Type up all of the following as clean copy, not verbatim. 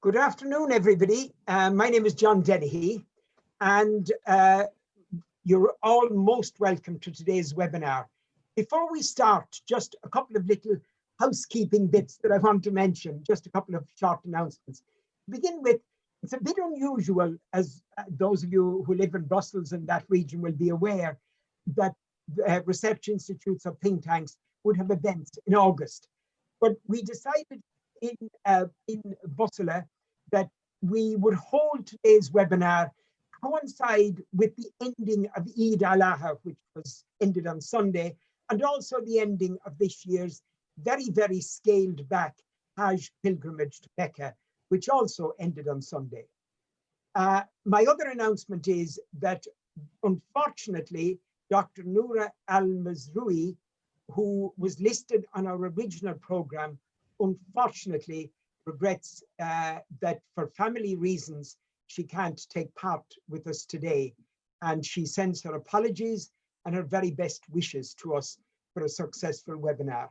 Good afternoon, everybody. My name is John Dennehy, and you're all most welcome to today's webinar. Before we start, just a couple of little housekeeping bits that I want to mention, just a couple of short announcements. To begin with, it's a bit unusual, as those of you who live in Brussels and that region will be aware, that research institutes or think tanks would have events in August. But we decided in Bussola that we would hold today's webinar coincide with the ending of Eid al-Adha, which was ended on Sunday, and also the ending of this year's very, very scaled back Hajj pilgrimage to Mecca, which also ended on Sunday. My other announcement is that, unfortunately, Dr. Noura Al-Mazroui, who was listed on our original program, unfortunately regrets that for family reasons, she can't take part with us today. And she sends her apologies and her very best wishes to us for a successful webinar.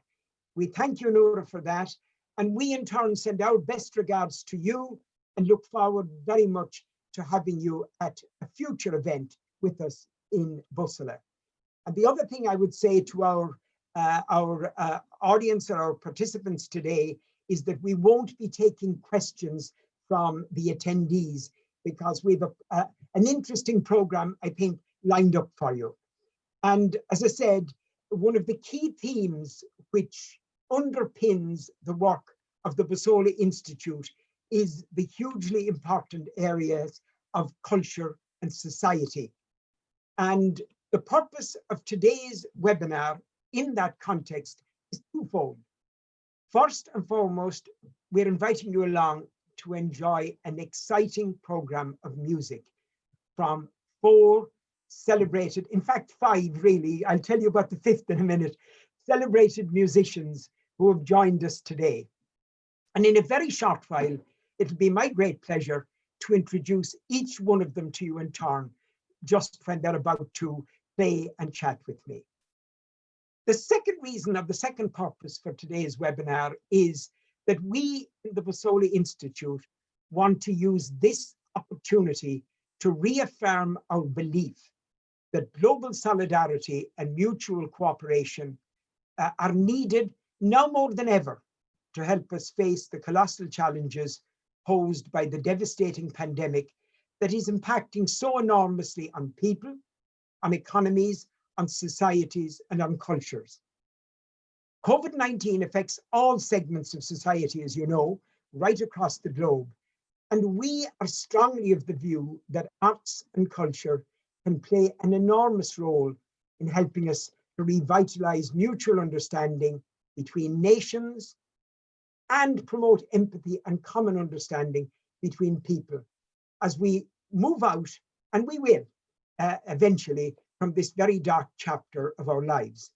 We thank you, Noura, for that. And we in turn send our best regards to you and look forward very much to having you at a future event with us in Bussola. And the other thing I would say to our audience or our participants today is that we won't be taking questions from the attendees because we've an interesting program, I think, lined up for you. And as I said, one of the key themes which underpins the work of the Bussola Institute is the hugely important areas of culture and society. And the purpose of today's webinar in that context is twofold. First and foremost, we're inviting you along to enjoy an exciting program of music from 4 celebrated, in fact 5 really, I'll tell you about the 5th in a minute, celebrated musicians who have joined us today. And in a very short while, it'll be my great pleasure to introduce each one of them to you in turn, just when they're about to play and chat with me. The second reason, of the second purpose for today's webinar, is that we in the Bussola Institute want to use this opportunity to reaffirm our belief that global solidarity and mutual cooperation are needed now more than ever to help us face the colossal challenges posed by the devastating pandemic that is impacting so enormously on people, on economies, on societies, and on cultures. COVID-19 affects all segments of society, as you know, right across the globe. And we are strongly of the view that arts and culture can play an enormous role in helping us to revitalize mutual understanding between nations and promote empathy and common understanding between people as we move out, and we will eventually, from this very dark chapter of our lives.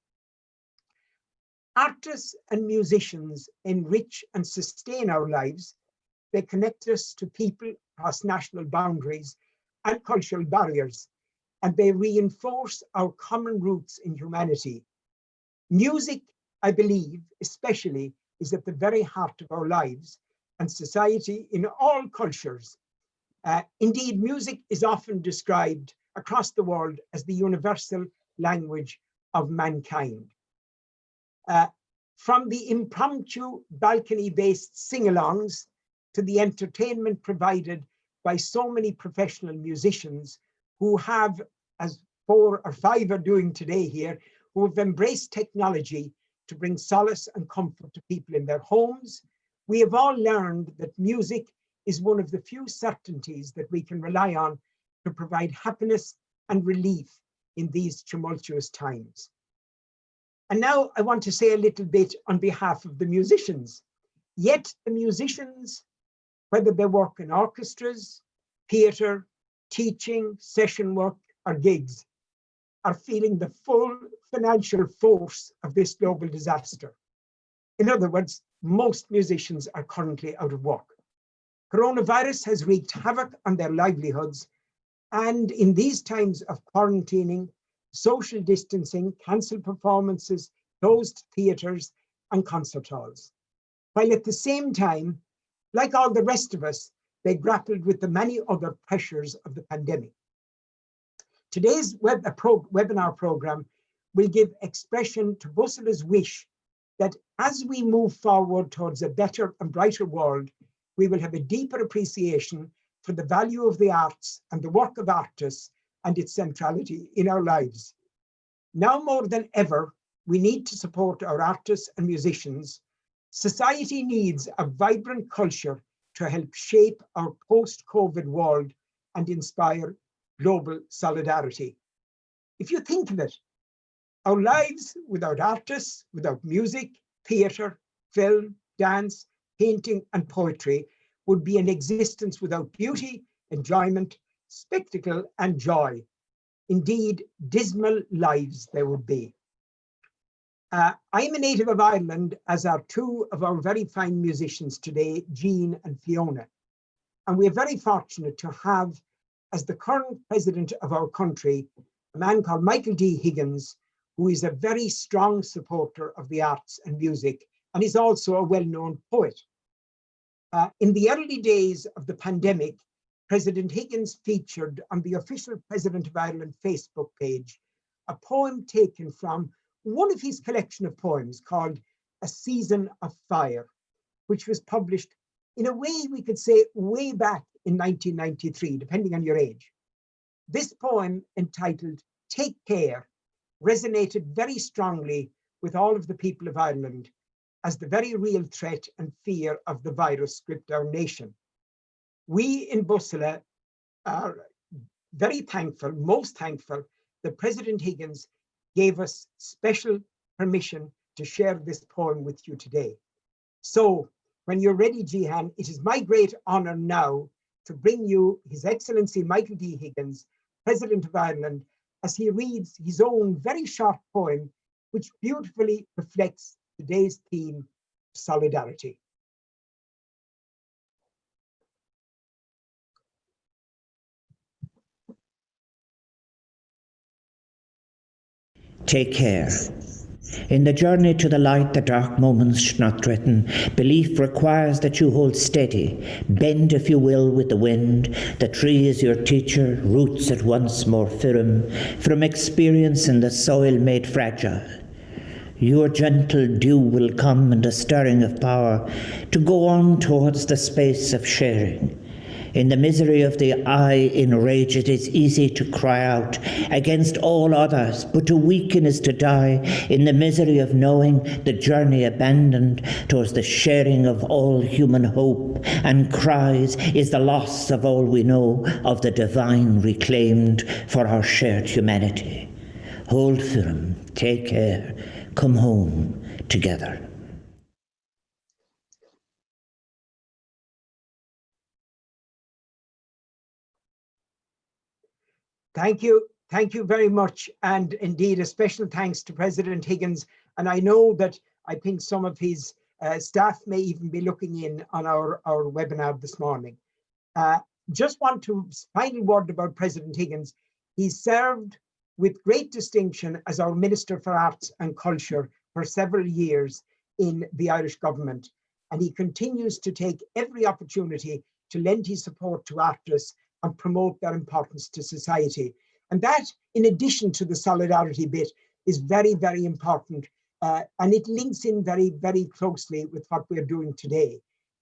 Artists and musicians enrich and sustain our lives. They connect us to people across national boundaries and cultural barriers, and they reinforce our common roots in humanity. Music, I believe, especially, is at the very heart of our lives and society in all cultures. Indeed, music is often described across the world as the universal language of mankind. From the impromptu balcony-based sing-alongs to the entertainment provided by so many professional musicians who have, as 4 or 5 are doing today here, who have embraced technology to bring solace and comfort to people in their homes, we have all learned that music is one of the few certainties that we can rely on to provide happiness and relief in these tumultuous times. And now I want to say a little bit on behalf of the musicians. Yet the musicians, whether they work in orchestras, theatre, teaching, session work, or gigs, are feeling the full financial force of this global disaster. In other words, most musicians are currently out of work. Coronavirus has wreaked havoc on their livelihoods, and in these times of quarantining, social distancing, cancelled performances, closed theatres and concert halls, while at the same time Like all the rest of us, they grappled with the many other pressures of the pandemic. Today's webinar program will give expression to Bussola's wish that as we move forward towards a better and brighter world, we will have a deeper appreciation for the value of the arts and the work of artists and its centrality in our lives. Now more than ever, we need to support our artists and musicians. Society needs a vibrant culture to help shape our post-COVID world and inspire global solidarity. If you think of it, our lives without artists, without music, theatre, film, dance, painting, and poetry would be an existence without beauty, enjoyment, spectacle, and joy. Indeed, dismal lives there would be. I'm a native of Ireland, as are two of our very fine musicians today, Jean and Fiona. And we are very fortunate to have, as the current president of our country, a man called Michael D. Higgins, who is a very strong supporter of the arts and music, and is also a well-known poet. In the early days of the pandemic, President Higgins featured on the official President of Ireland Facebook page a poem taken from one of his collection of poems called A Season of Fire, which was published in a way we could say way back in 1993, depending on your age. This poem, entitled Take Care, resonated very strongly with all of the people of Ireland as the very real threat and fear of the virus gripped our nation. We in Bussola are very thankful, most thankful, that President Higgins gave us special permission to share this poem with you today. So when you're ready, Jihan, it is my great honor now to bring you His Excellency Michael D. Higgins, President of Ireland, as he reads his own very short poem, which beautifully reflects today's theme, solidarity. Take care. In the journey to the light, the dark moments should not threaten. Belief requires that you hold steady. Bend, if you will, with the wind. The tree is your teacher, roots at once more firm, from experience in the soil made fragile. Your gentle dew will come and a stirring of power to go on towards the space of sharing. In the misery of the eye in rage, it is easy to cry out against all others, but to weaken is to die. In the misery of knowing the journey abandoned towards the sharing of all human hope and cries is the loss of all we know of the divine reclaimed for our shared humanity. Hold firm, take care, come home together. Thank you. Thank you very much. And indeed, a special thanks to President Higgins. And I know that I think some of his staff may even be looking in on our webinar this morning. Just want to final word about President Higgins. He served with great distinction as our Minister for Arts and Culture for several years in the Irish government. And he continues to take every opportunity to lend his support to artists and promote their importance to society. And that, in addition to the solidarity bit, is very, very important. And it links in very, very closely with what we're doing today.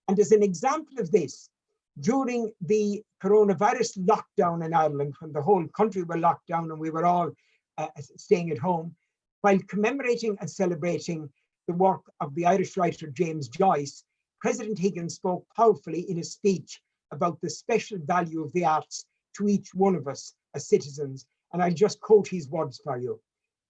And as an example of this, during the coronavirus lockdown in Ireland, when the whole country were locked down and we were all staying at home, while commemorating and celebrating the work of the Irish writer James Joyce, President Higgins spoke powerfully in a speech about the special value of the arts to each one of us as citizens. And I'll just quote his words for you.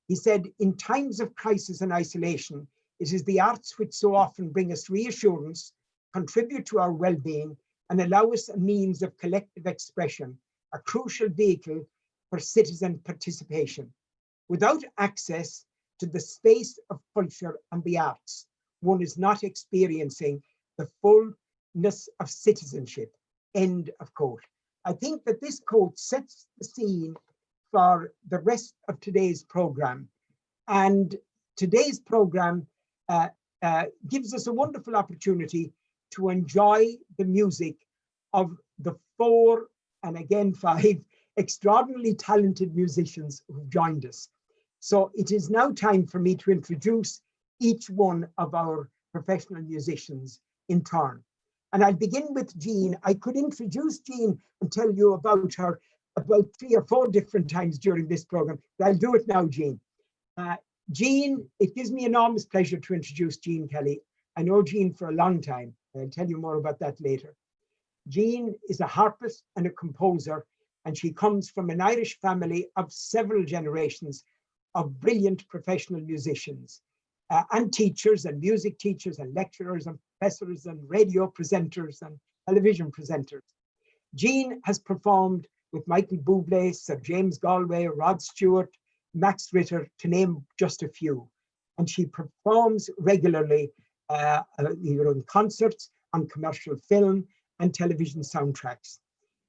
He said, "In times of crisis and isolation, it is the arts which so often bring us reassurance, contribute to our well-being, and allow us a means of collective expression, a crucial vehicle for citizen participation. Without access to the space of culture and the arts, one is not experiencing the fullness of citizenship." End of quote. I think that this quote sets the scene for the rest of today's program. And today's program gives us a wonderful opportunity to enjoy the music of the 4, and again 5, extraordinarily talented musicians who've joined us. So it is now time for me to introduce each one of our professional musicians in turn. And I'll begin with Jean. I could introduce Jean and tell you about her about 3 or 4 different times during this program, but I'll do it now, Jean. Jean, it gives me enormous pleasure to introduce Jean Kelly. I know Jean for a long time. I'll tell you more about that later. Jean is a harpist and a composer, and she comes from an Irish family of several generations of brilliant professional musicians and teachers and music teachers and lecturers and professors and radio presenters and television presenters. Jean has performed with Michael Bublé, Sir James Galway, Rod Stewart, Max Ritter, to name just a few. And she performs regularly in concerts, on commercial film and television soundtracks.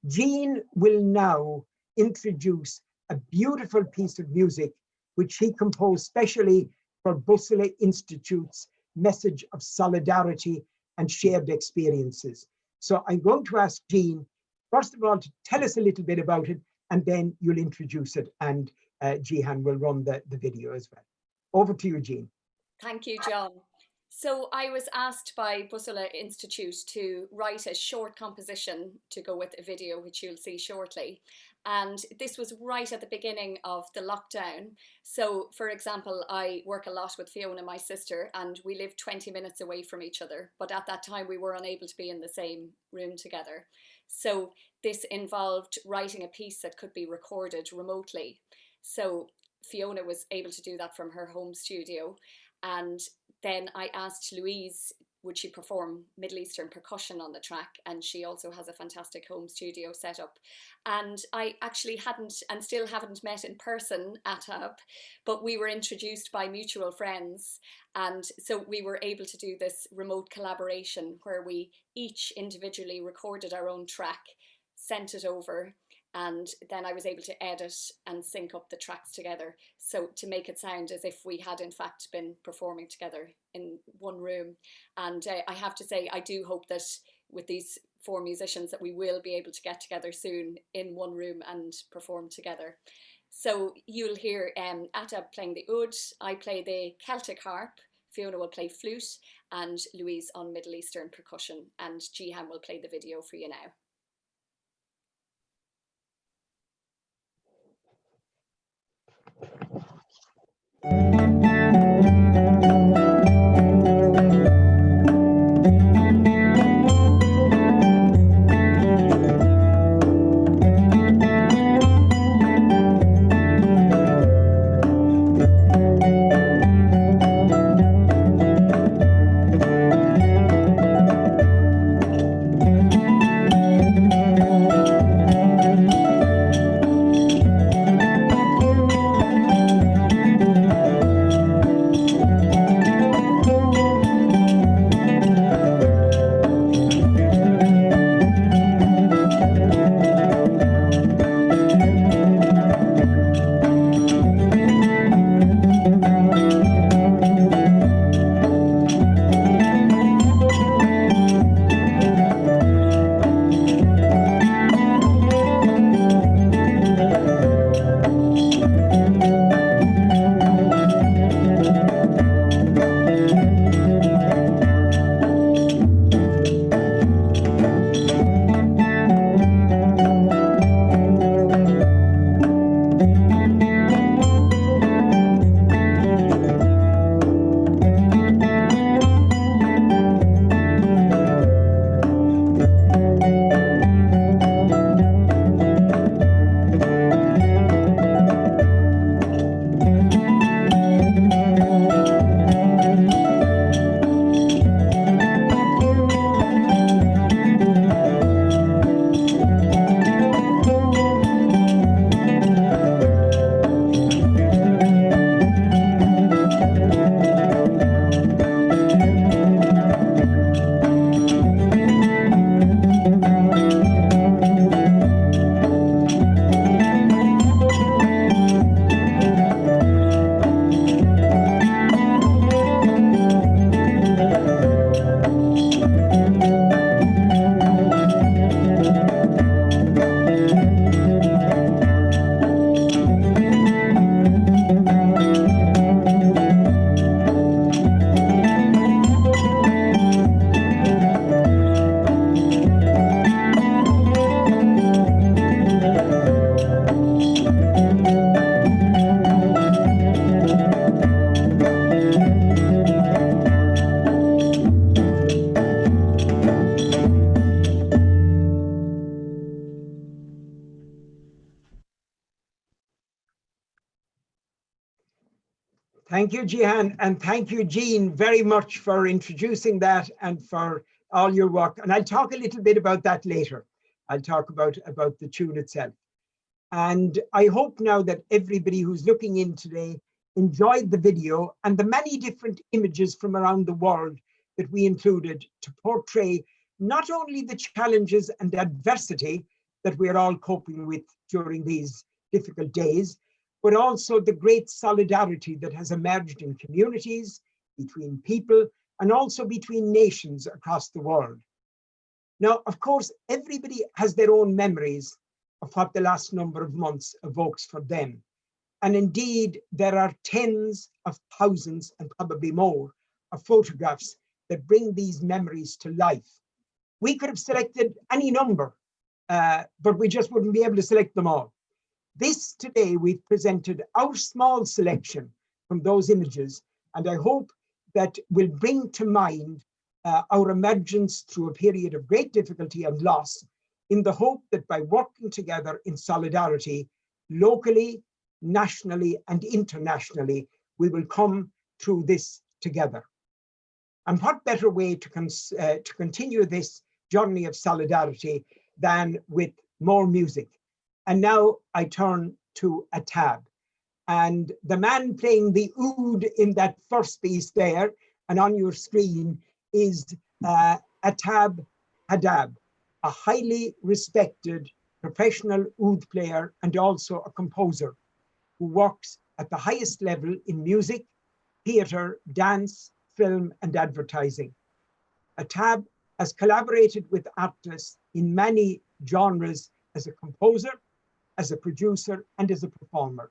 Jean will now introduce a beautiful piece of music which she composed specially for Bussola Institute's message of solidarity and shared experiences. So I'm going to ask Jean, first of all, to tell us a little bit about it, and then you'll introduce it, and Jihan will run the video as well. Over to you, Jean. Thank you, John. So I was asked by Bussola Institute to write a short composition to go with a video, which you'll see shortly. And this was right at the beginning of the lockdown. So, for example, I work a lot with Fiona, my sister, and we live 20 minutes away from each other. But at that time, we were unable to be in the same room together. So this involved writing a piece that could be recorded remotely. So Fiona was able to do that from her home studio. And then I asked Louise, would she perform Middle Eastern percussion on the track? And she also has a fantastic home studio set up. And I actually hadn't and still haven't met in person Atab, but we were introduced by mutual friends. And so we were able to do this remote collaboration where we each individually recorded our own track, sent it over, and then I was able to edit and sync up the tracks together, so to make it sound as if we had in fact been performing together in one room. And I have to say, I do hope that with these 4 musicians that we will be able to get together soon in one room and perform together. So you'll hear Atab playing the oud, I play the Celtic harp, Fiona will play flute, and Louise on Middle Eastern percussion, and Jihan will play the video for you now. Thank you, Jihan, and thank you, Jean, very much for introducing that and for all your work. And I'll talk a little bit about that later. I'll talk about the tune itself. And I hope now that everybody who's looking in today enjoyed the video and the many different images from around the world that we included to portray not only the challenges and adversity that we're all coping with during these difficult days, but also the great solidarity that has emerged in communities, between people, and also between nations across the world. Now, of course, everybody has their own memories of what the last number of months evokes for them. And indeed, there are tens of thousands and probably more of photographs that bring these memories to life. We could have selected any number, but we just wouldn't be able to select them all. This today, we've presented our small selection from those images, and I hope that will bring to mind our emergence through a period of great difficulty and loss, in the hope that by working together in solidarity, locally, nationally, and internationally, we will come through this together. And what better way to continue this journey of solidarity than with more music? And now I turn to Atab. And the man playing the oud in that first piece there and on your screen is Atab Hadab, a highly respected professional oud player and also a composer who works at the highest level in music, theatre, dance, film, and advertising. Atab has collaborated with artists in many genres as a composer, as a producer, and as a performer.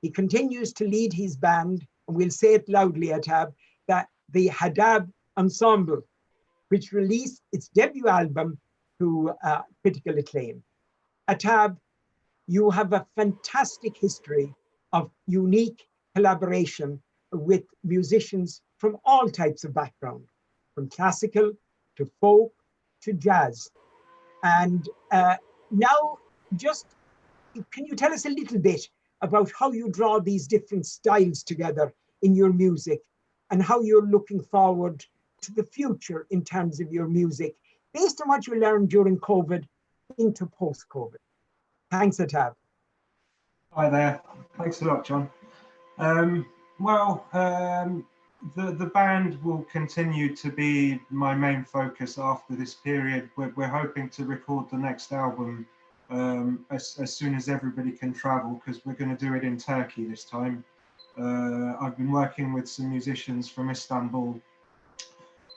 He continues to lead his band, and we'll say it loudly, Atab, that the Hadab Ensemble, which released its debut album to critical acclaim. Atab, you have a fantastic history of unique collaboration with musicians from all types of background, from classical to folk to jazz. And now, just can you tell us a little bit about how you draw these different styles together in your music and how you're looking forward to the future in terms of your music, based on what you learned during COVID into post-COVID? Thanks, Atab. Hi there. Thanks a lot, John. The band will continue to be my main focus after this period. We're hoping to record the next album as soon as everybody can travel, because we're going to do it in Turkey this time. I've been working with some musicians from Istanbul,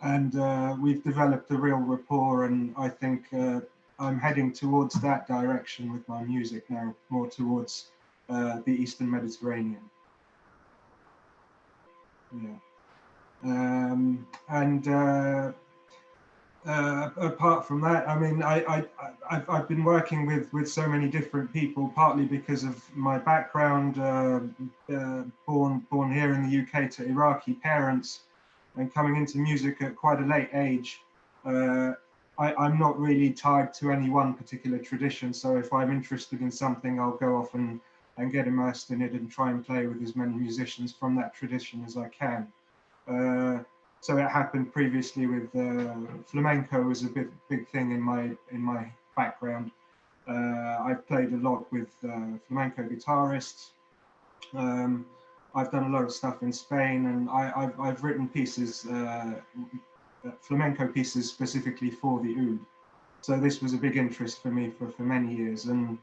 and we've developed a real rapport, and I think I'm heading towards that direction with my music now, more towards the Eastern Mediterranean. Yeah. Apart from that, I mean, I've been working with so many different people, partly because of my background, born here in the UK to Iraqi parents, and coming into music at quite a late age. I'm not really tied to any one particular tradition, so if I'm interested in something, I'll go off and get immersed in it and try and play with as many musicians from that tradition as I can. So it happened previously with flamenco was a big thing in my background. I've played a lot with flamenco guitarists. I've done a lot of stuff in Spain, and I've written pieces, flamenco pieces specifically for the oud. So this was a big interest for me for many years, and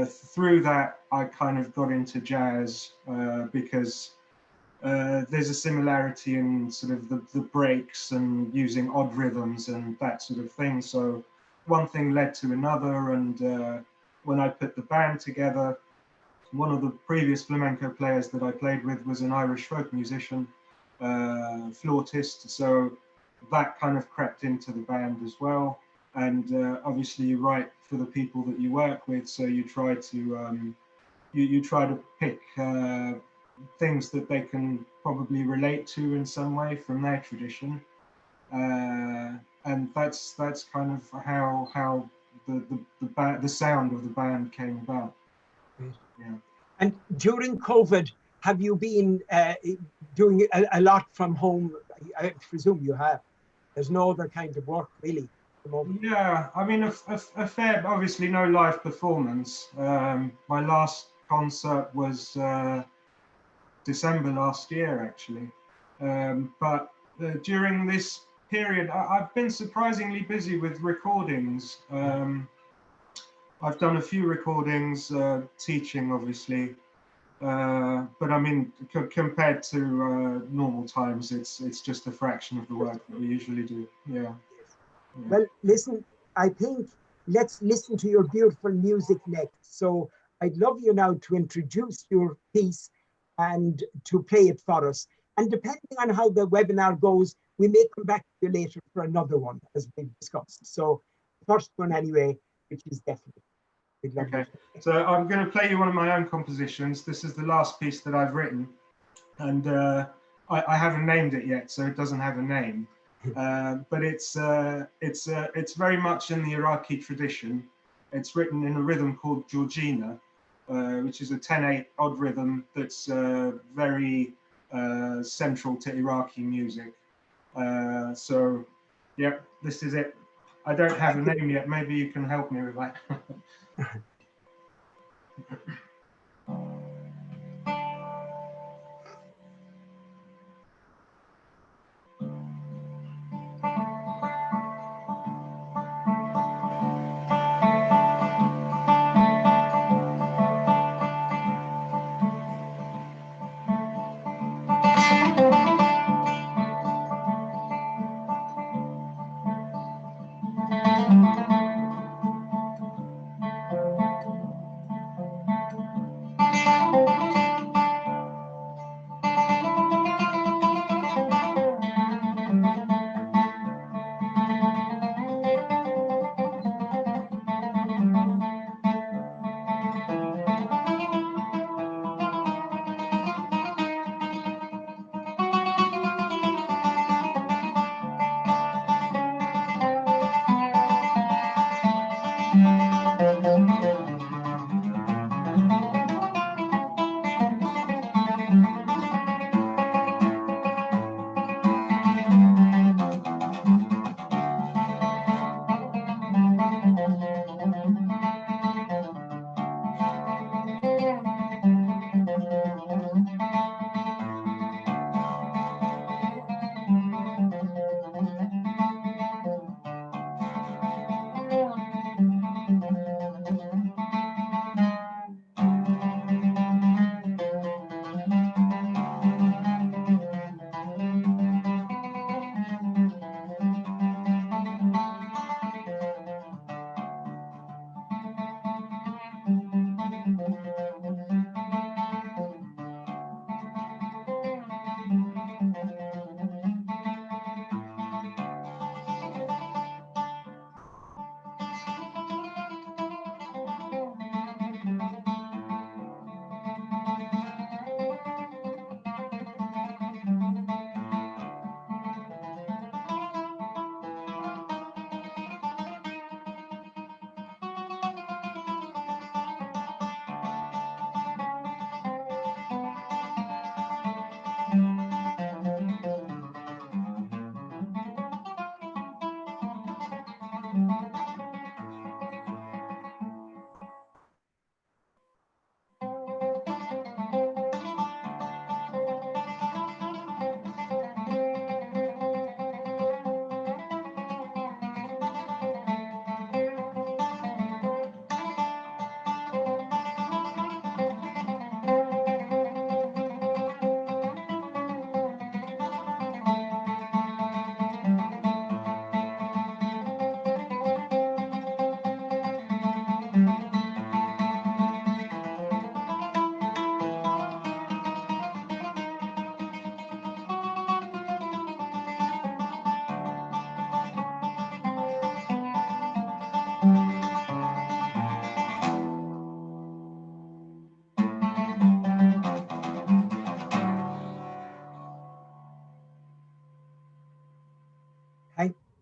through that I kind of got into jazz because there's a similarity in sort of the breaks and using odd rhythms and that sort of thing. So one thing led to another, and when I put the band together, one of the previous flamenco players that I played with was an Irish folk musician, flautist, so that kind of crept into the band as well. And obviously you write for the people that you work with, so you try to you try to pick things that they can probably relate to in some way from their tradition, and that's kind of how the sound of the band came about. Yeah. And during COVID, have you been doing a lot from home? I presume you have. There's no other kind of work really at the moment. Yeah, I mean, a fair, obviously no live performance. My last concert was December last year, actually. But during this period, I've been surprisingly busy with recordings. I've done a few recordings, teaching, obviously. But I mean, compared to normal times, it's just a fraction of the work that we usually do. Yeah. Yeah. Well, listen, I think let's listen to your beautiful music next. So I'd love you now to introduce your piece and to play it for us. And depending on how the webinar goes, we may come back to you later for another one, as we've discussed. So first one anyway, which is definitely. Okay, so I'm going to play you one of my own compositions. This is the last piece that I've written, and I haven't named it yet, so it doesn't have a name. But it's very much in the Iraqi tradition. It's written in a rhythm called Georgina, which is a 10/8 odd rhythm that's very central to Iraqi music. So, yeah, this is it. I don't have a name yet. Maybe you can help me with that.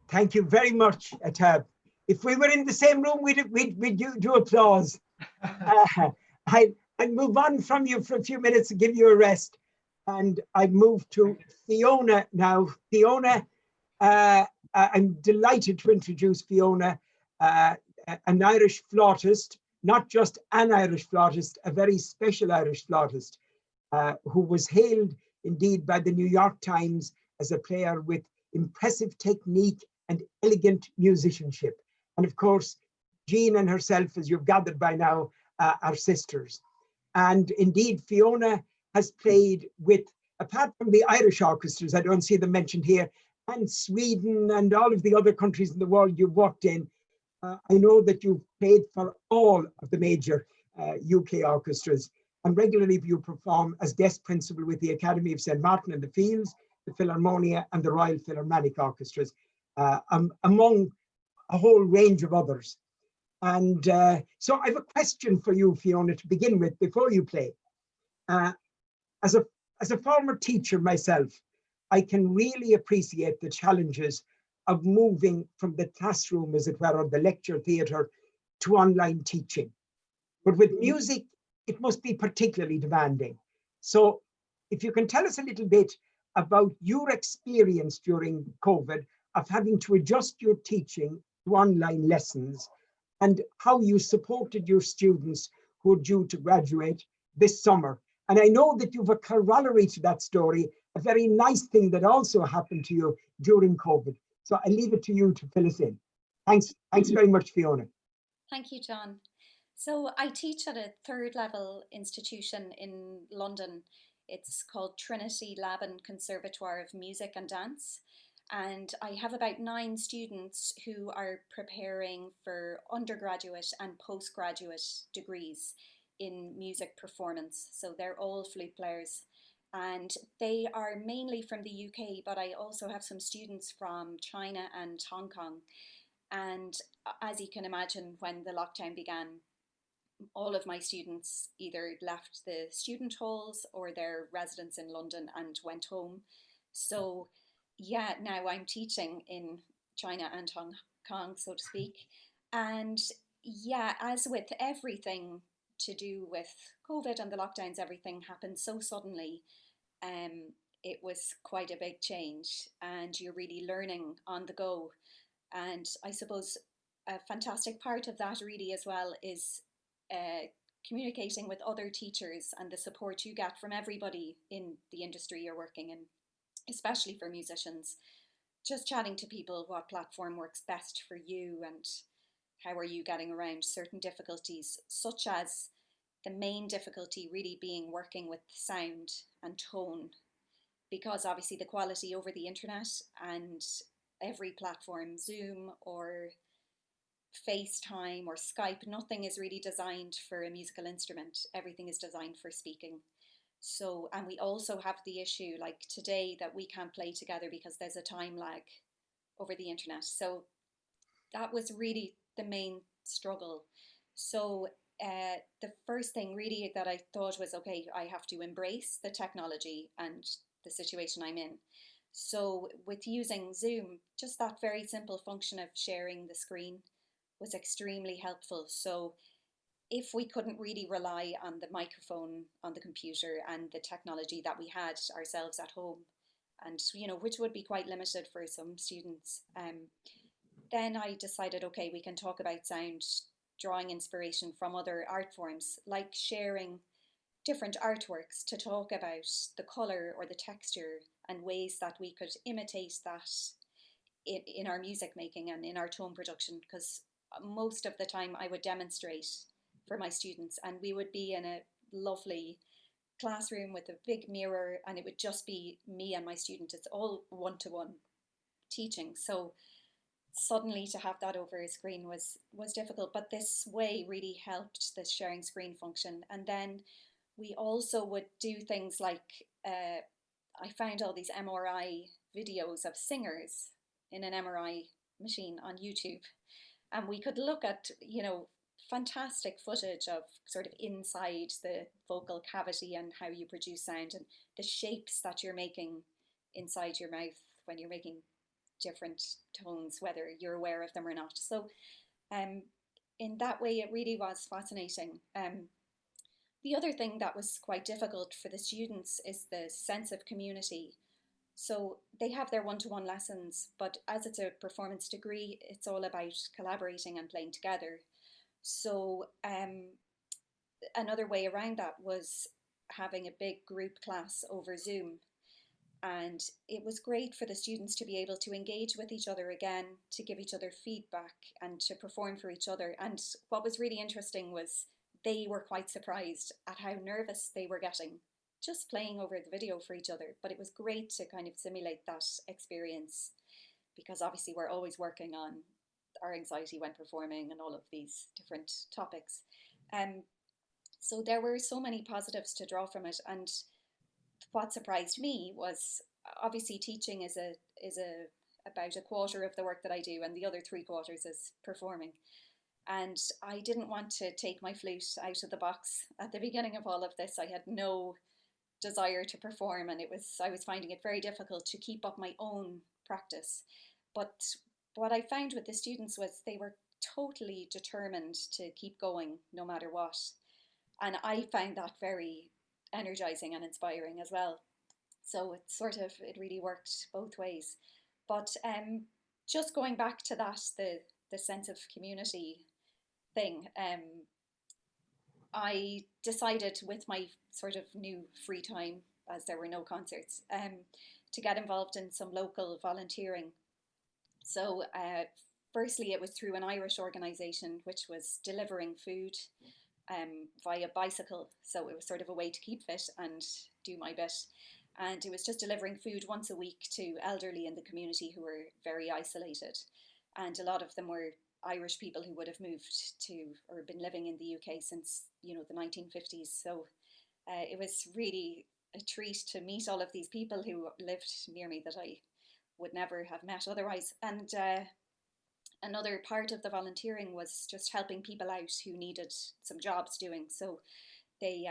Thank you very much, Atab. If we were in the same room, we'd do applause. I'd move on from you for a few minutes to give you a rest. And I'd move to Fiona now. Fiona, I'm delighted to introduce Fiona, an Irish flautist, not just an Irish flautist, a very special Irish flautist, who was hailed indeed by the New York Times as a player with impressive technique and elegant musicianship. And of course, Jean and herself, as you've gathered by now, are sisters. And indeed, Fiona has played with, apart from the Irish orchestras, I don't see them mentioned here, and Sweden and all of the other countries in the world you've worked in. I know that you've played for all of the major UK orchestras, and regularly you perform as guest principal with the Academy of St. Martin in the Fields, the Philharmonia and the Royal Philharmonic Orchestras, among a whole range of others. And so I have a question for you, Fiona, to begin with before you play. As a former teacher myself, I can really appreciate the challenges of moving from the classroom, as it were, or the lecture theatre, to online teaching. But with music, it must be particularly demanding. So if you can tell us a little bit about your experience during COVID of having to adjust your teaching to online lessons, and how you supported your students who are due to graduate this summer. And I know that you've a corollary to that story, a very nice thing that also happened to you during COVID. So I leave it to you to fill us in. Thanks very much, Fiona. Thank you, John. So I teach at a third level institution in London. It's called Trinity Laban Conservatoire of Music and Dance. And I have about 9 students who are preparing for undergraduate and postgraduate degrees in music performance. So they're all flute players. And they are mainly from the UK, but I also have some students from China and Hong Kong. And as you can imagine, when the lockdown began, all of my students either left the student halls or their residence in London and went home. So yeah, now I'm teaching in China and Hong Kong, so to speak. And yeah, as with everything to do with COVID and the lockdowns, everything happened so suddenly. It was quite a big change, and you're really learning on the go. And I suppose a fantastic part of that really as well is communicating with other teachers and the support you get from everybody in the industry you're working in, especially for musicians. Just chatting to people, what platform works best for you and how are you getting around certain difficulties, such as the main difficulty really being working with sound and tone, because obviously the quality over the internet and every platform, Zoom or FaceTime or Skype, nothing is really designed for a musical instrument. Everything is designed for speaking. So, and we also have the issue like today that we can't play together because there's a time lag over the internet. So that was really the main struggle. So the first thing really that I thought was, okay, I have to embrace the technology and the situation I'm in. So with using Zoom, just that very simple function of sharing the screen was extremely helpful. So if we couldn't really rely on the microphone on the computer and the technology that we had ourselves at home, and which would be quite limited for some students, then I decided, okay, we can talk about sound, drawing inspiration from other art forms, like sharing different artworks to talk about the color or the texture and ways that we could imitate that in our music making and in our tone production, because most of the time I would demonstrate for my students and we would be in a lovely classroom with a big mirror and it would just be me and my student. It's all one-to-one teaching. So suddenly to have that over a screen was difficult, but this way really helped, the sharing screen function. And then we also would do things like I found all these MRI videos of singers in an MRI machine on YouTube, and we could look at fantastic footage of sort of inside the vocal cavity and how you produce sound and the shapes that you're making inside your mouth when you're making different tones, whether you're aware of them or not. So in that way it really was fascinating. The other thing that was quite difficult for the students is the sense of community. So they have their one-to-one lessons, but as it's a performance degree, it's all about collaborating and playing together. So another way around that was having a big group class over Zoom. And it was great for the students to be able to engage with each other again, to give each other feedback and to perform for each other. And what was really interesting was they were quite surprised at how nervous they were getting just playing over the video for each other. But it was great to kind of simulate that experience, because obviously we're always working on our anxiety when performing and all of these different topics. So there were so many positives to draw from it. And what surprised me was, obviously teaching is about a quarter of the work that I do, and the other 3/4 is performing. And I didn't want to take my flute out of the box at the beginning of all of this. I had no desire to perform, and I was finding it very difficult to keep up my own practice. But what I found with the students was they were totally determined to keep going no matter what. And I found that very energizing and inspiring as well. So it really worked both ways. But just going back to that, the sense of community thing, I decided with my sort of new free time, as there were no concerts, to get involved in some local volunteering. So firstly, it was through an Irish organisation which was delivering food via bicycle. So it was sort of a way to keep fit and do my bit. And it was just delivering food once a week to elderly in the community who were very isolated. And a lot of them were Irish people who would have moved to or been living in the UK since, you know, the 1950s. So it was really a treat to meet all of these people who lived near me that I would never have met otherwise. And another part of the volunteering was just helping people out who needed some jobs doing. So they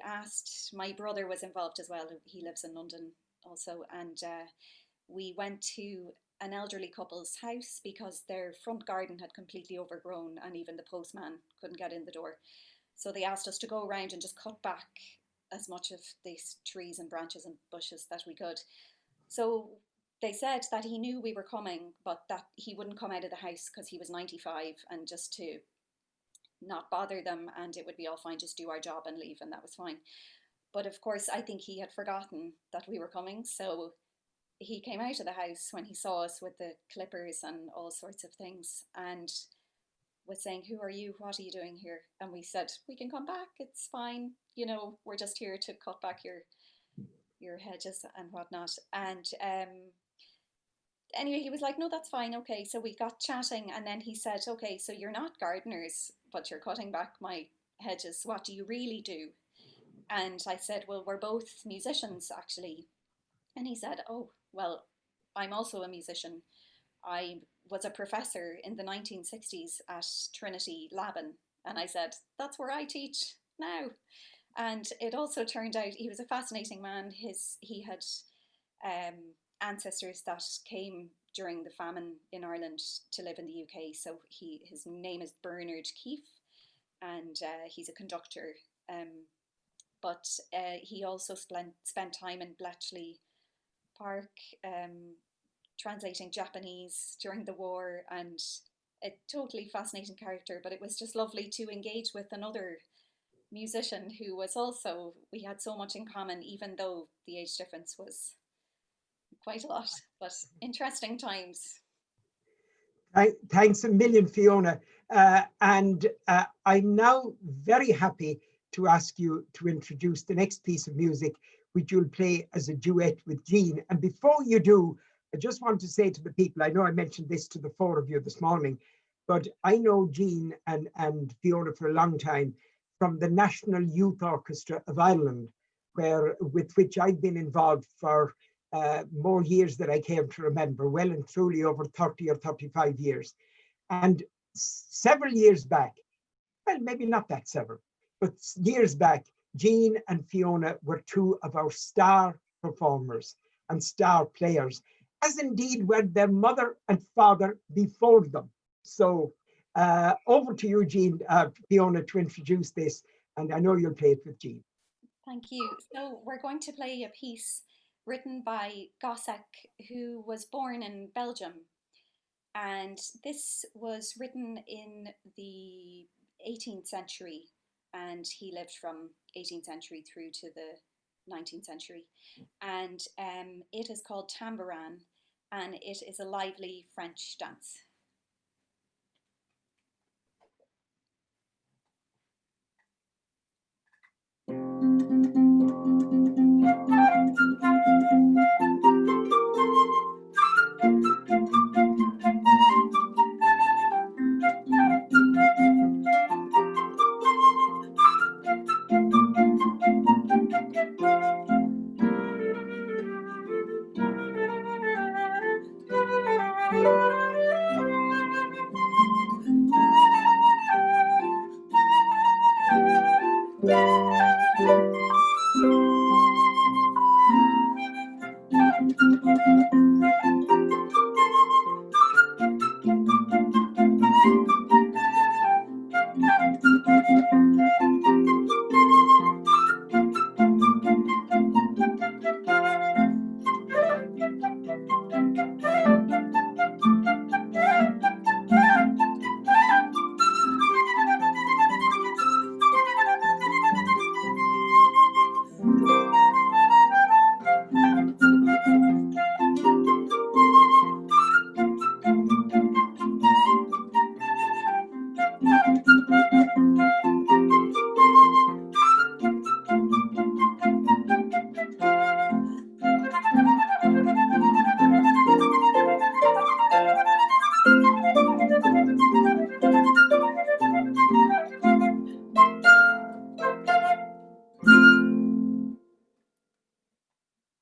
asked, my brother was involved as well, he lives in London also, and we went to an elderly couple's house because their front garden had completely overgrown and even the postman couldn't get in the door. So they asked us to go around and just cut back as much of these trees and branches and bushes that we could. So they said that he knew we were coming, but that he wouldn't come out of the house because he was 95, and just to not bother them, and it would be all fine, just do our job and leave, and that was fine. But of course, I think he had forgotten that we were coming, so he came out of the house when he saw us with the clippers and all sorts of things, and was saying, "Who are you? What are you doing here?" And we said, "We can come back, it's fine, you know, we're just here to cut back your hedges and whatnot." And anyway, he was like, "No, that's fine, okay." So we got chatting, and then he said, "Okay, so you're not gardeners, but you're cutting back my hedges. What do you really do?" And I said, "Well, we're both musicians, actually." And he said, "Oh, well, I'm also a musician. I was a professor in the 1960s at Trinity Laban." And I said, "That's where I teach now." And it also turned out he was a fascinating man. He had ancestors that came during the famine in Ireland to live in the UK. So his name is Bernard Keefe, and he's a conductor. But he also spent time in Bletchley Park translating Japanese during the war, and a totally fascinating character. But it was just lovely to engage with another musician who was also, we had so much in common, even though the age difference was quite a lot, but interesting times. Thanks a million, Fiona. And I'm now very happy to ask you to introduce the next piece of music, which you'll play as a duet with Jean. And before you do, I just want to say to the people, I know I mentioned this to the four of you this morning, but I know Jean and Fiona for a long time from the National Youth Orchestra of Ireland, with which I've been involved for more years than I care to remember, well and truly over 30 or 35 years. And several years back, well, maybe not that several, but years back, Jean and Fiona were two of our star performers and star players, as indeed were their mother and father before them. So over to you, Jean, Fiona, to introduce this. And I know you'll play it with Jean. Thank you. So we're going to play a piece written by Gossec, who was born in Belgium. And this was written in the 18th century, and he lived from 18th century through to the 19th century. And it is called Tambourin, and it is a lively French dance.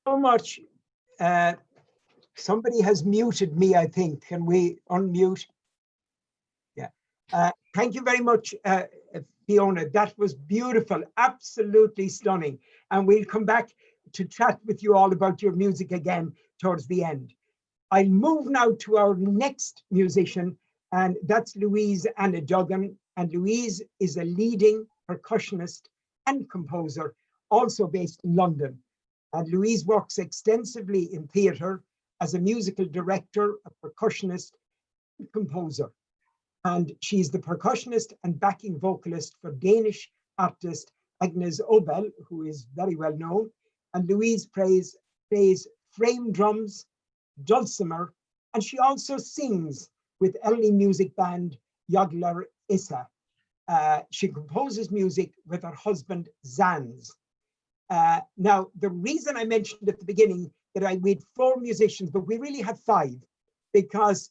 So much. Somebody has muted me, I think. Can we unmute? Yeah. Thank you very much, Fiona. That was beautiful, absolutely stunning. And we'll come back to chat with you all about your music again towards the end. I'll move now to our next musician, and that's Louise Anna Duggan. And Louise is a leading percussionist and composer, also based in London. And Louise works extensively in theatre as a musical director, a percussionist, and composer. And she's the percussionist and backing vocalist for Danish artist Agnes Obel, who is very well known. And Louise plays frame drums, dulcimer, and she also sings with early music band Jagler Issa. She composes music with her husband Zans. Now, the reason I mentioned at the beginning that we had 4 musicians, but we really had 5, because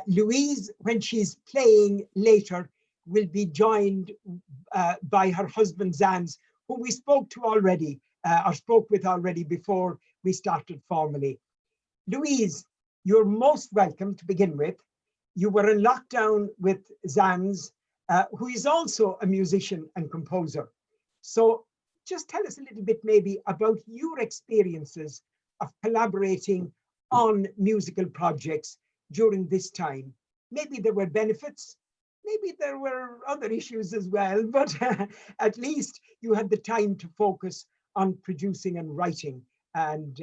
Louise, when she's playing later, will be joined by her husband Zans, who we spoke to already, or spoke with already before we started formally. Louise, you're most welcome to begin with. You were in lockdown with Zans, who is also a musician and composer. So just tell us a little bit maybe about your experiences of collaborating on musical projects during this time. Maybe there were benefits, maybe there were other issues as well, but at least you had the time to focus on producing and writing, and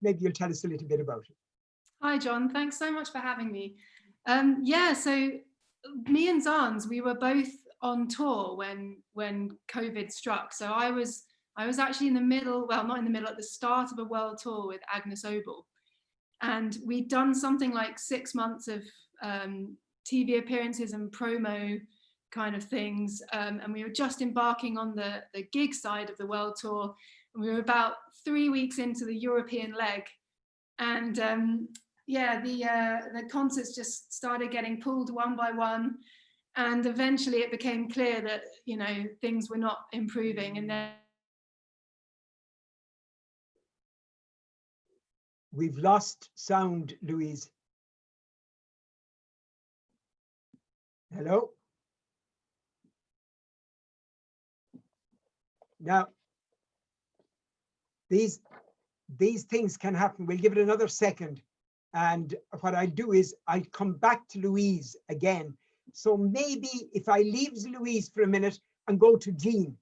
maybe you'll tell us a little bit about it. Hi, John. Thanks so much for having me. Yeah, so me and Zans, we were both on tour when COVID struck. So I was actually in the middle, well, not in the middle, at the start of a world tour with Agnes Obel. And we'd done something like 6 months of TV appearances and promo kind of things. And we were just embarking on the gig side of the world tour. And we were about 3 weeks into the European leg. And yeah, the concerts just started getting pulled one by one. And eventually it became clear that, you know, things were not improving. And then we've lost sound, Louise. Hello? Now, these things can happen. We'll give it another second. And what I'll do is I'll come back to Louise again. So maybe if I leave Louise for a minute and go to Jean,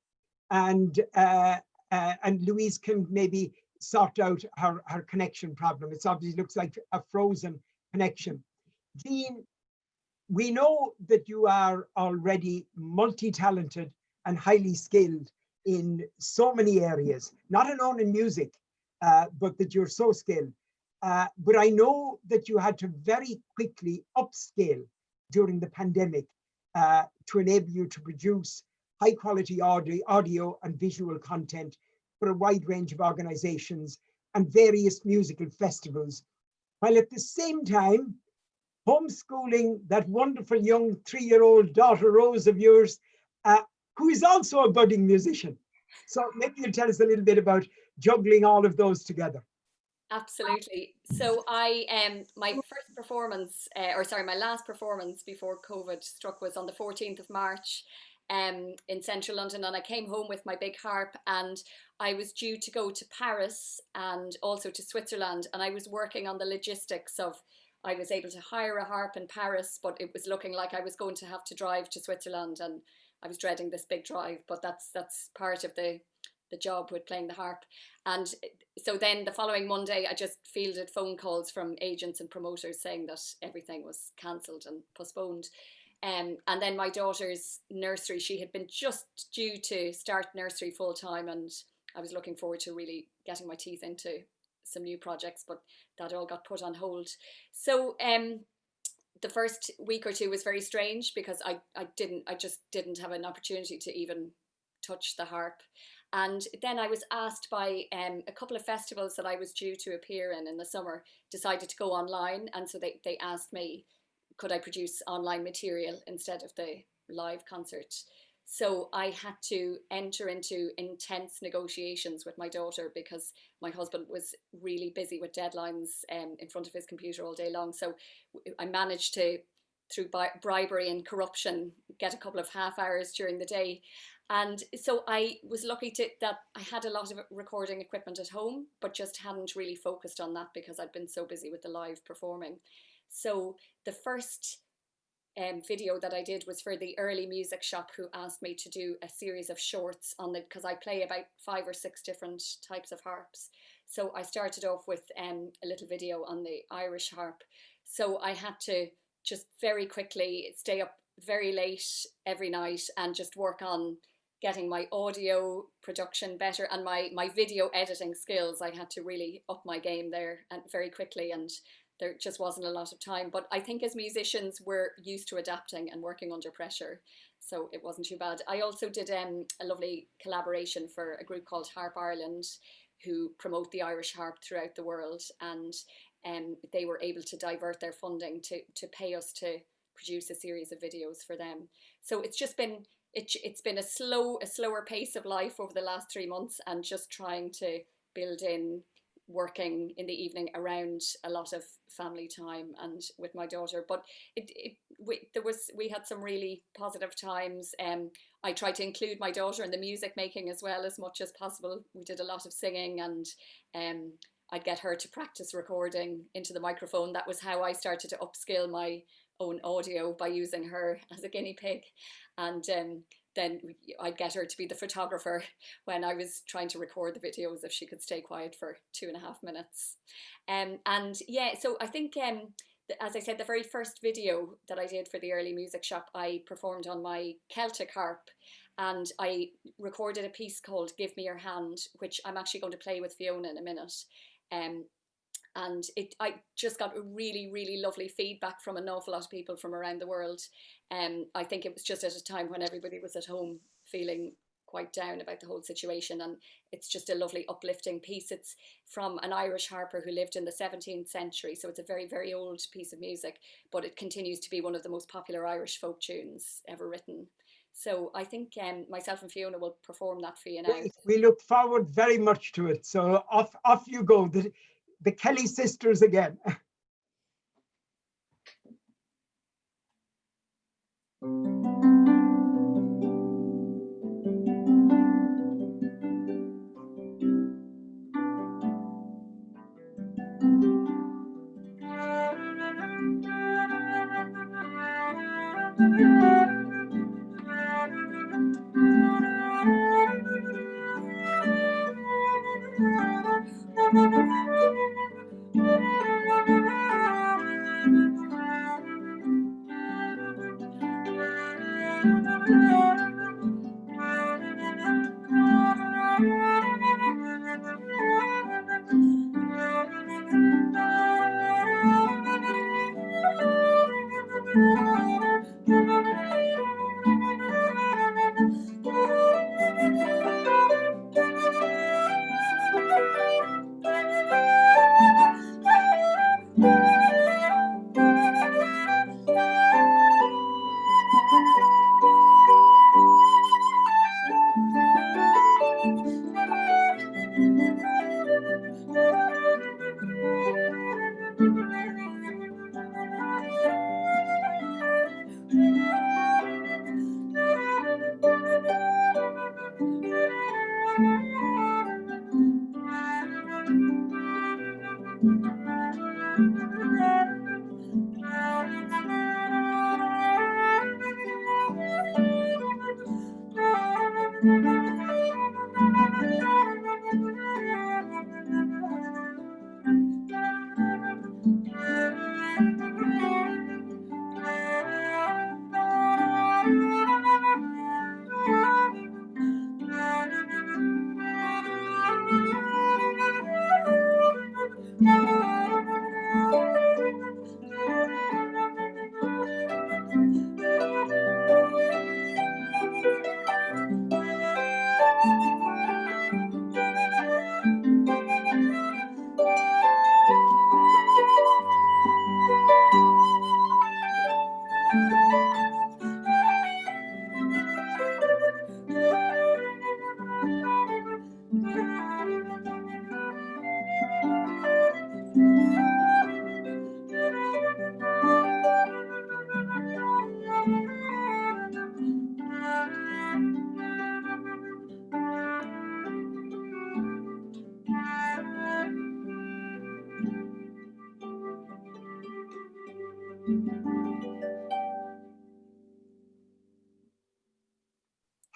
and Louise can maybe sort out her connection problem. It obviously looks like a frozen connection. Jean, we know that you are already multi-talented and highly skilled in so many areas, not alone in music, but that you're so skilled. But I know that you had to very quickly upscale during the pandemic to enable you to produce high quality audio and visual content for a wide range of organizations and various musical festivals, while at the same time homeschooling that wonderful young 3-year-old daughter Rose of yours, who is also a budding musician. So maybe you'll tell us a little bit about juggling all of those together. Absolutely. So my first performance, my last performance before COVID struck was on the 14th of March in central London, and I came home with my big harp, and I was due to go to Paris and also to Switzerland, and I was working on the logistics of, I was able to hire a harp in Paris, but it was looking like I was going to have to drive to Switzerland, and I was dreading this big drive, but that's part of the job with playing the harp. And so then the following Monday, I just fielded phone calls from agents and promoters saying that everything was cancelled and postponed. And then my daughter's nursery, she had been just due to start nursery full time, and I was looking forward to really getting my teeth into some new projects, but that all got put on hold. So the first week or two was very strange because I just didn't have an opportunity to even touch the harp. And then I was asked by a couple of festivals that I was due to appear in the summer, decided to go online. And so they asked me, could I produce online material instead of the live concert? So I had to enter into intense negotiations with my daughter because my husband was really busy with deadlines in front of his computer all day long. So I managed to, through bribery and corruption, get a couple of half hours during the day. And so I was lucky that I had a lot of recording equipment at home, but just hadn't really focused on that because I'd been so busy with the live performing. So the first video that I did was for the Early Music Shop, who asked me to do a series of shorts on the, because I play about 5 or 6 different types of harps. So I started off with a little video on the Irish harp. So I had to just very quickly stay up very late every night and just work on getting my audio production better and my video editing skills. I had to really up my game there and very quickly, and there just wasn't a lot of time. But I think as musicians, we're used to adapting and working under pressure, so it wasn't too bad. I also did a lovely collaboration for a group called Harp Ireland, who promote the Irish harp throughout the world, and they were able to divert their funding to pay us to produce a series of videos for them. So it's just been it's been a slower pace of life over the last 3 months, and just trying to build in working in the evening around a lot of family time and with my daughter. But we had some really positive times. I tried to include my daughter in the music making as well as much as possible. We did a lot of singing, and I'd get her to practice recording into the microphone. That was how I started to upskill my own audio, by using her as a guinea pig. And then I'd get her to be the photographer when I was trying to record the videos, if she could stay quiet for 2.5 minutes. And yeah, so I think, as I said, the very first video that I did for the Early Music Shop, I performed on my Celtic harp, and I recorded a piece called Give Me Your Hand, which I'm actually going to play with Fiona in a minute. And I just got a really, really lovely feedback from an awful lot of people from around the world. I think it was just at a time when everybody was at home feeling quite down about the whole situation, and it's just a lovely uplifting piece. It's from an Irish harper who lived in the 17th century, so it's a very, very old piece of music, but it continues to be one of the most popular Irish folk tunes ever written. So I think myself and Fiona will perform that for you now. We look forward very much to it. So off you go. The Kelly sisters again.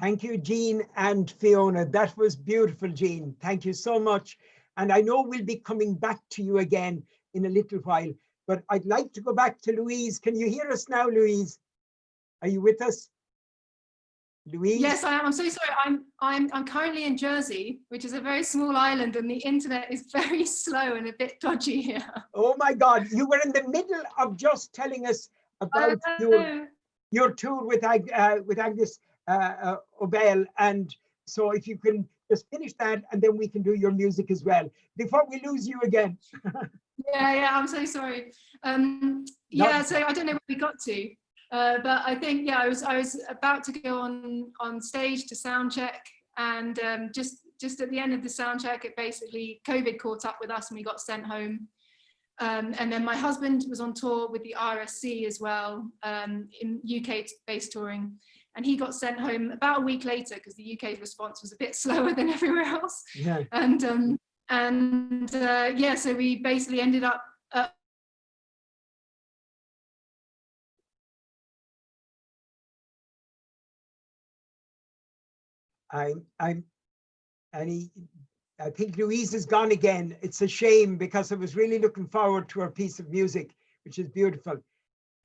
Thank you, Jean and Fiona. That was beautiful, Jean. Thank you so much. And I know we'll be coming back to you again in a little while, but I'd like to go back to Louise. Can you hear us now, Louise? Are you with us? Louise? Yes, I am. I'm so sorry. I'm currently in Jersey, which is a very small island, and the internet is very slow and a bit dodgy here. Oh my God, you were in the middle of just telling us about your tour with Agnes Obel, and so if you can just finish that, and then we can do your music as well before we lose you again. Yeah, I'm so sorry. Yeah, so I don't know where we got to, but I think I was about to go on stage to sound check, and just at the end of the sound check, it basically COVID caught up with us and we got sent home. And then my husband was on tour with the RSC as well, in UK based touring, and he got sent home about a week later because the UK response was a bit slower than everywhere else. Yeah. And so we basically ended up I think Louise is gone again. It's a shame because I was really looking forward to her piece of music, which is beautiful.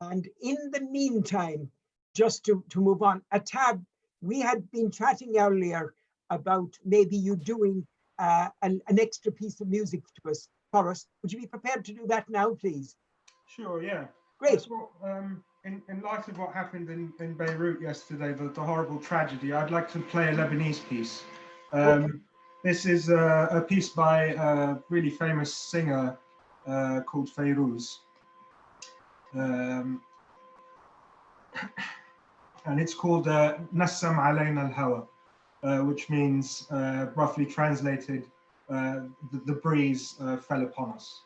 And in the meantime, just to move on, Atab, we had been chatting earlier about maybe you doing an extra piece of music to us, for us. Would you be prepared to do that now, please? Sure, yeah. Great. In light of what happened in Beirut yesterday, the horrible tragedy, I'd like to play a Lebanese piece. Okay. This is a piece by a really famous singer called Fayrouz. And it's called Nassam Alayna al-Hawa, which means, roughly translated, the breeze fell upon us.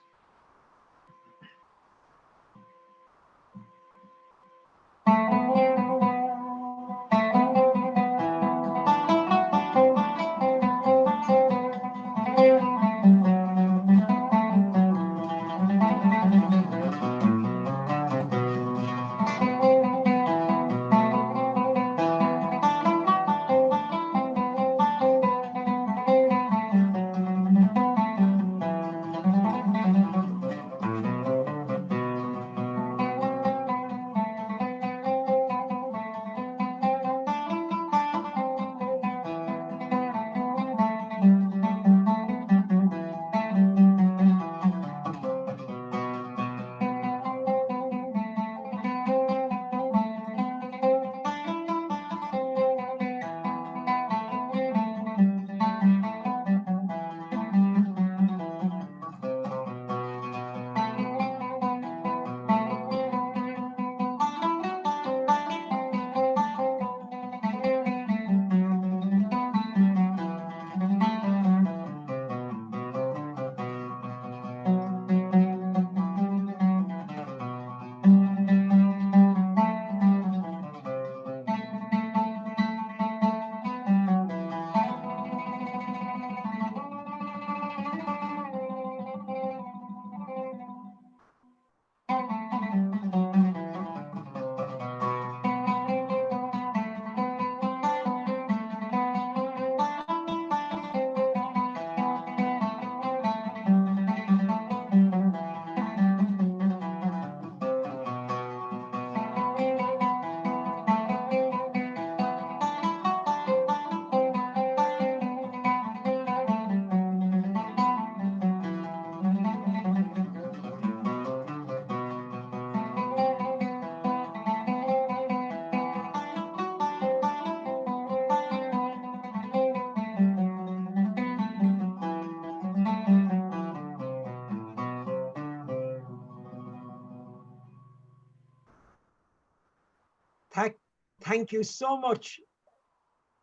Thank you so much.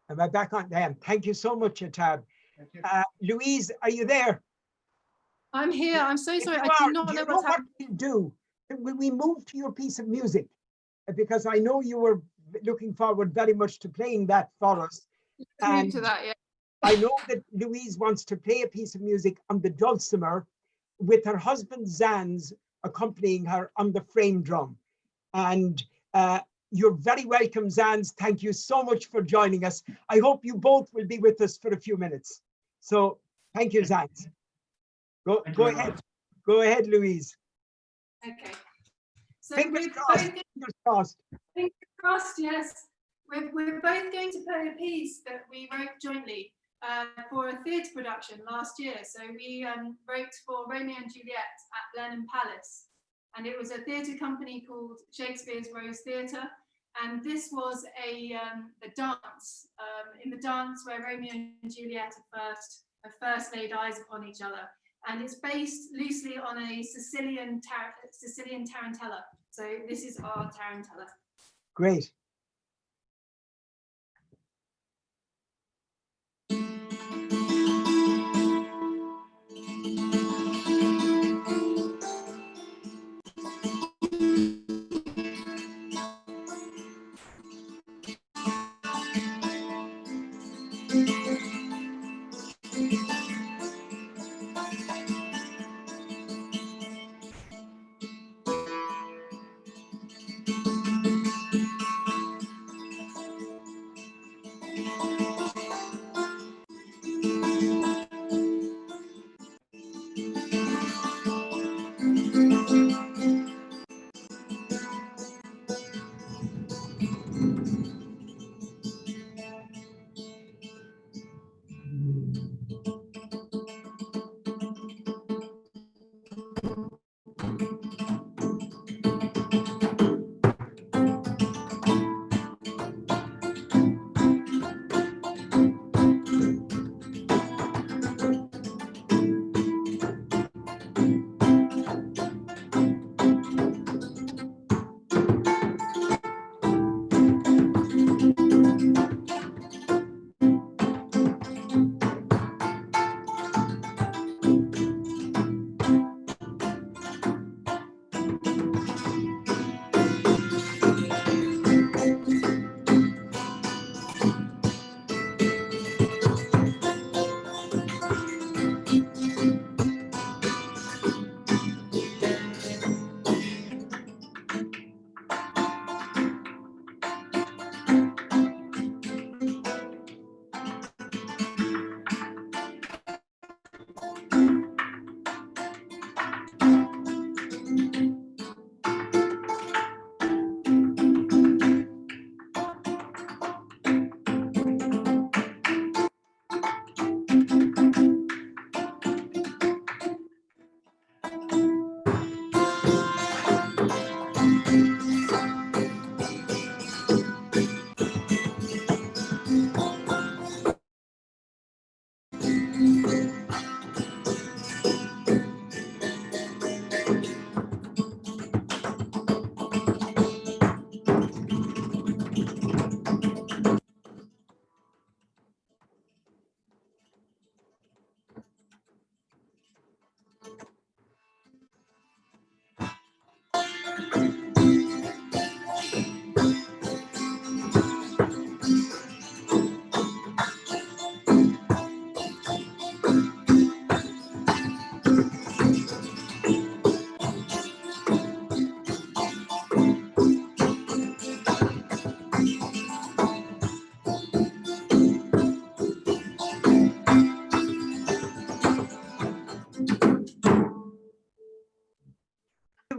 Am I back on? Damn. Thank you so much, Atab. Louise, are you there? I'm here. I'm so If sorry. you I are, do not do know you know what's what happening. we'll do? Will we move to your piece of music? Because I know you were looking forward very much to playing that for us. Let's move And to that, yeah. I know that Louise wants to play a piece of music on the dulcimer with her husband Zanz accompanying her on the frame drum. And you're very welcome, Zanz. Thank you so much for joining us. I hope you both will be with us for a few minutes. So thank you, Zanz. Go ahead. Go ahead, Louise. Okay. So Fingers we're crossed. both, Fingers crossed. fingers crossed, yes. We're both going to play a piece that we wrote jointly for a theatre production last year. So we wrote for Romeo and Juliet at Blenheim Palace. And it was a theatre company called Shakespeare's Rose Theatre. And this was a dance, in the dance where Romeo and Juliet have first laid eyes upon each other. And it's based loosely on a Sicilian tarantella. So this is our tarantella. Great.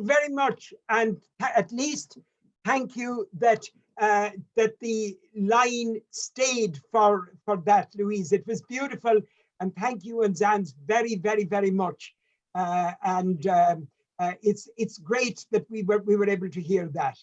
Very much, and at least thank you that that the line stayed for that, Louise. It was beautiful, and thank you and Zanz very much. It's great that we were able to hear that.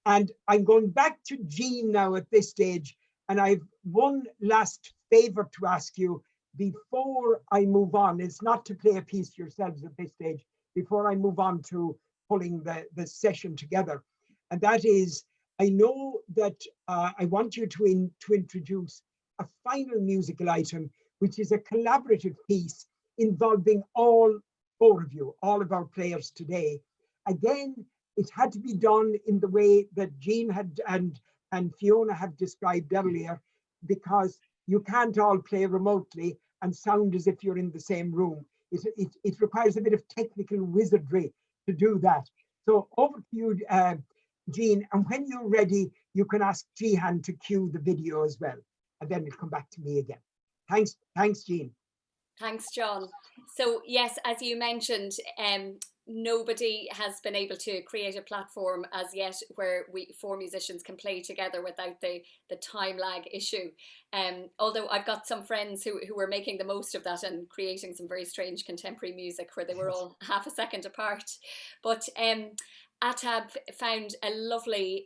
And I'm going back to Jean now at this stage, and I've one last favor to ask you before I move on. It's not to play a piece yourselves at this stage, before I move on to pulling the session together. And that is, I know that I want you to introduce a final musical item, which is a collaborative piece involving all four of you, all of our players today. Again, it had to be done in the way that Jean had and Fiona have described earlier, because you can't all play remotely and sound as if you're in the same room. It requires a bit of technical wizardry to do that. So over to you, Jean, and when you're ready, you can ask Jihan to cue the video as well, and then it'll come back to me again. Thanks, Jean. Thanks, John. So yes, as you mentioned, nobody has been able to create a platform as yet where four musicians can play together without the time lag issue. Although I've got some friends who were making the most of that and creating some very strange contemporary music where they were all half a second apart. But Atab found a lovely,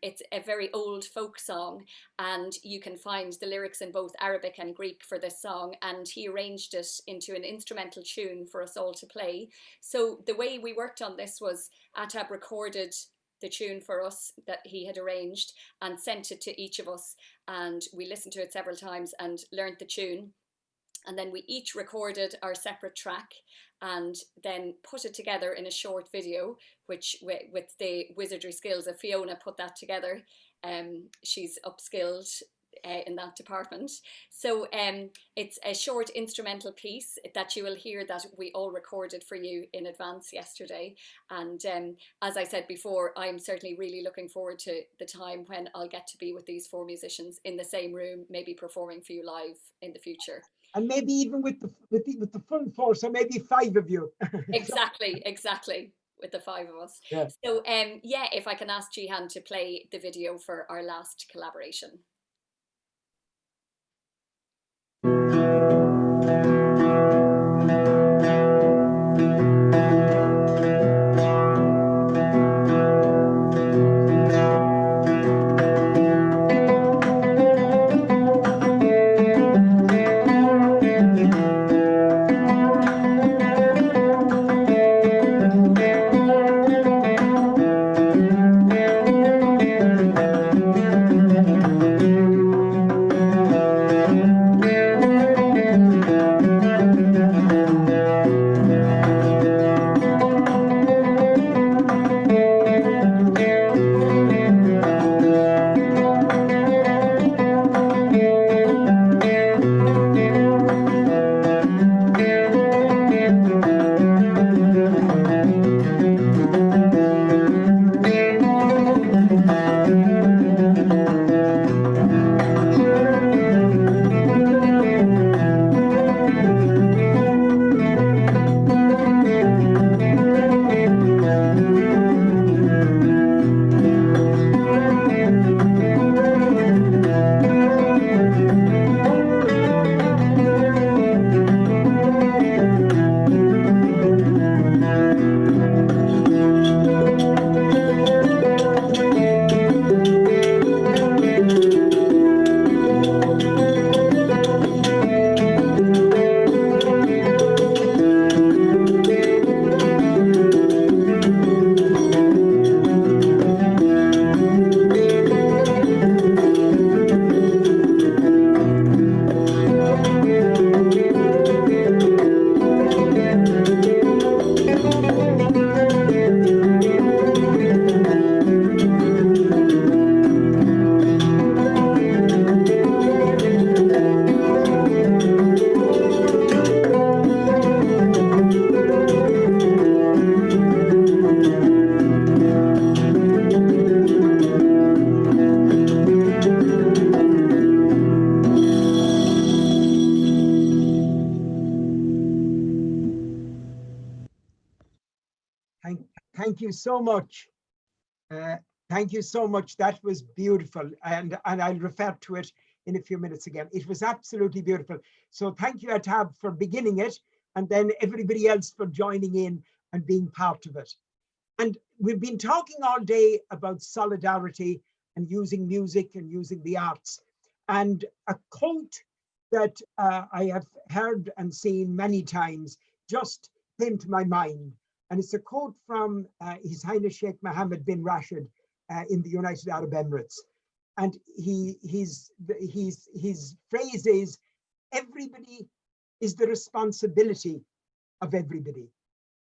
it's a very old folk song, and you can find the lyrics in both Arabic and Greek for this song, and he arranged it into an instrumental tune for us all to play. So the way we worked on this was Atab recorded the tune for us that he had arranged and sent it to each of us, and we listened to it several times and learned the tune. And then we each recorded our separate track and then put it together in a short video, which with the wizardry skills of Fiona put that together. She's upskilled in that department. So it's a short instrumental piece that you will hear that we all recorded for you in advance yesterday. And as I said before, I'm certainly really looking forward to the time when I'll get to be with these four musicians in the same room, maybe performing for you live in the future. And maybe even with the full force, or maybe five of you. Exactly, with the five of us. Yeah. So yeah, if I can ask Jihan to play the video for our last collaboration. Thank you so much. Thank you so much. That was beautiful. And I'll refer to it in a few minutes again. It was absolutely beautiful. So thank you, Atab, for beginning it, and then everybody else for joining in and being part of it. And we've been talking all day about solidarity and using music and using the arts. And a quote that I have heard and seen many times just came to my mind. And it's a quote from His Highness Sheikh Mohammed bin Rashid, in the United Arab Emirates. And his phrase is, everybody is the responsibility of everybody.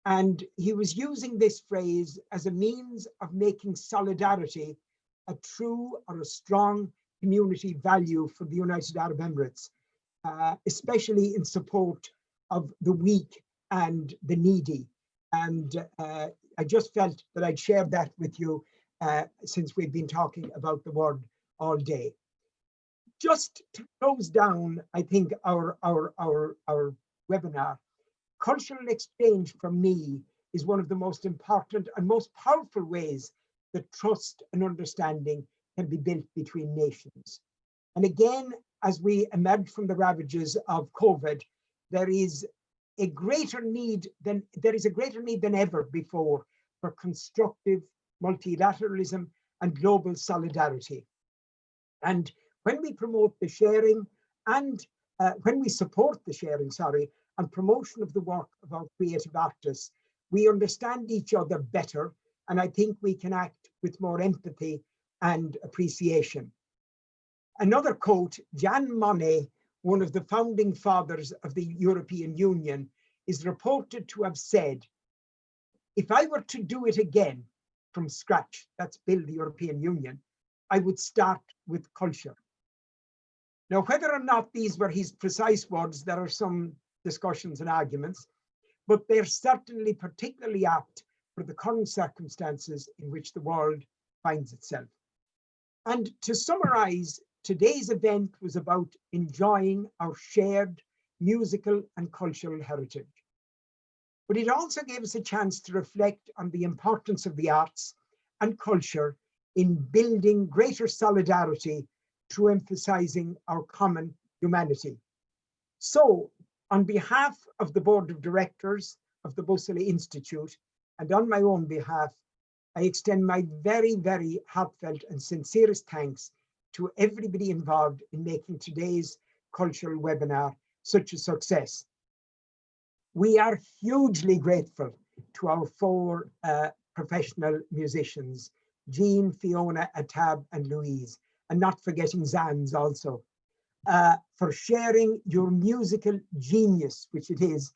And he was using this phrase as a means of making solidarity a true or a strong community value for the United Arab Emirates, especially in support of the weak and the needy. And I just felt that I'd share that with you since we've been talking about the word all day. Just to close down, I think, our webinar, cultural exchange for me is one of the most important and most powerful ways that trust and understanding can be built between nations. And again, as we emerge from the ravages of COVID, there is a greater need than ever before for constructive multilateralism and global solidarity. And when we promote the sharing and when we support the sharing, and promotion of the work of our creative artists, we understand each other better, and I think we can act with more empathy and appreciation. Another quote, Jean Monnet, one of the founding fathers of the European Union, is reported to have said, if I were to do it again from scratch, that's build the European Union, I would start with culture. Now, whether or not these were his precise words, there are some discussions and arguments, but they're certainly particularly apt for the current circumstances in which the world finds itself. And to summarize, today's event was about enjoying our shared musical and cultural heritage. But it also gave us a chance to reflect on the importance of the arts and culture in building greater solidarity through emphasizing our common humanity. So, on behalf of the Board of Directors of the Bussola Institute, and on my own behalf, I extend my very, very heartfelt and sincerest thanks to everybody involved in making today's cultural webinar such a success. We are hugely grateful to our four professional musicians, Jean, Fiona, Atab, and Louise, and not forgetting Zanz also, for sharing your musical genius, which it is,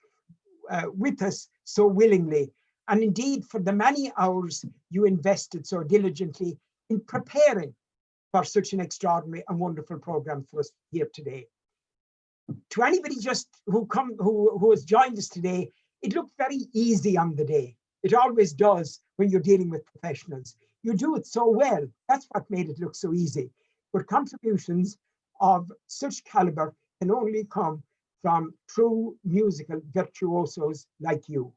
with us so willingly, and indeed for the many hours you invested so diligently in preparing for such an extraordinary and wonderful program for us here today. To anybody just who has joined us today, it looked very easy on the day. It always does when you're dealing with professionals. You do it so well. That's what made it look so easy. But contributions of such caliber can only come from true musical virtuosos like you.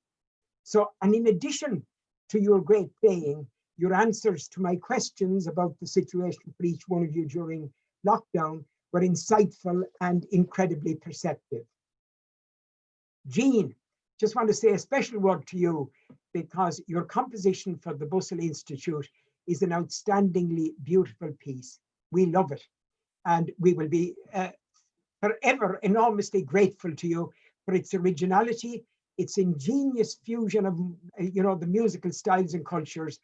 So, and in addition to your great playing, your answers to my questions about the situation for each one of you during lockdown were insightful and incredibly perceptive. Jean, just want to say a special word to you because your composition for the Bussola Institute is an outstandingly beautiful piece. We love it. And we will be forever enormously grateful to you for its originality, its ingenious fusion of the musical styles and cultures,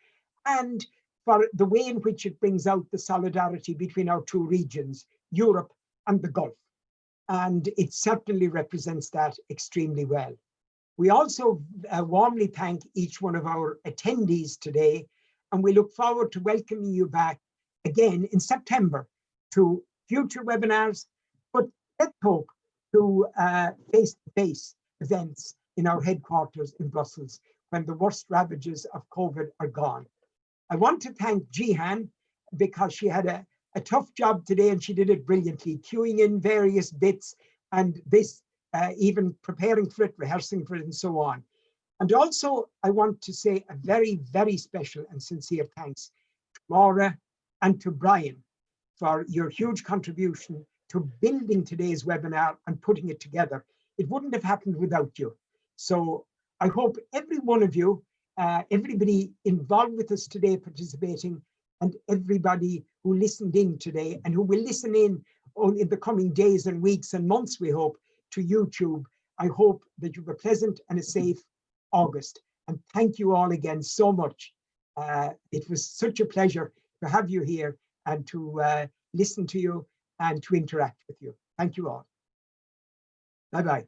and for the way in which it brings out the solidarity between our two regions, Europe and the Gulf. And it certainly represents that extremely well. We also warmly thank each one of our attendees today, and we look forward to welcoming you back again in September to future webinars, but let's hope to face-to-face events in our headquarters in Brussels when the worst ravages of COVID are gone. I want to thank Jihan because she had a tough job today and she did it brilliantly, queuing in various bits and this, even preparing for it, rehearsing for it and so on. And also I want to say a very, very special and sincere thanks to Maura and to Brian for your huge contribution to building today's webinar and putting it together. It wouldn't have happened without you. So I hope every one of you, everybody involved with us today participating, and everybody who listened in today and who will listen in the coming days and weeks and months, we hope, to YouTube. I hope that you have a pleasant and a safe August. And thank you all again so much. It was such a pleasure to have you here and to listen to you and to interact with you. Thank you all. Bye-bye.